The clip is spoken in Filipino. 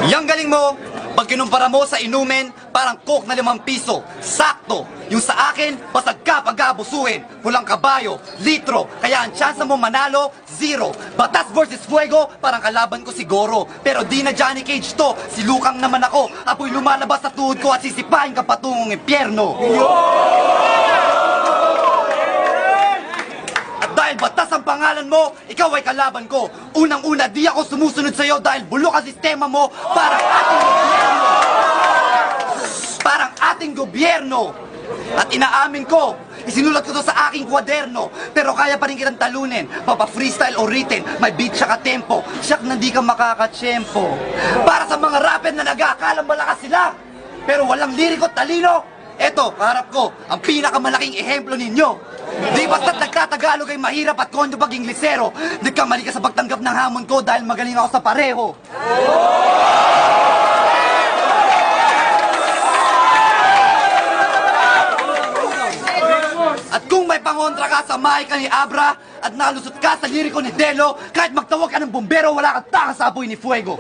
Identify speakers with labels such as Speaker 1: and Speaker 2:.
Speaker 1: Yang galing mo, pag kinumpara mo sa inumin, parang coke na 5 piso. Sakto. Yung sa akin, basag ka pag aabusuhin. Walang kabayo, litro, kaya ang tsansa mo manalo, 0. Batas versus fuego, parang kalaban ko si Goro. Pero di na Johnny Cage to, si Lukang naman ako. Apoy lumalabas sa tuhod ko at sisipahin ka patungong impyerno. Dahil batas ang pangalan mo, ikaw ay kalaban ko. Unang-una, di ako sumusunod sa'yo dahil bulok ang sistema mo parang ating gobyerno. At inaamin ko, isinulat ko to sa aking kwaderno. Pero kaya pa rin kitang talunin, papa-freestyle o written, may beat siya ka-tempo. Siyak na di ka makakatsyempo. Para sa mga rapper na nag-aakalang malakas sila, pero walang liriko at talino, eto, kaharap ko, ang pinakamalaking ehemplo ninyo. Di basta't nagtatagalog ay mahirap at kondo pag Inglesero. Nagkamali ka sa pagtanggap ng hamon ko dahil magaling ako sa pareho. At kung may pangontra ka, samahay ka ni Abra at nalusot ka sa liriko ni Delo, kahit magtawag ka ng bombero, wala kang takas sa apoy ni Fuego.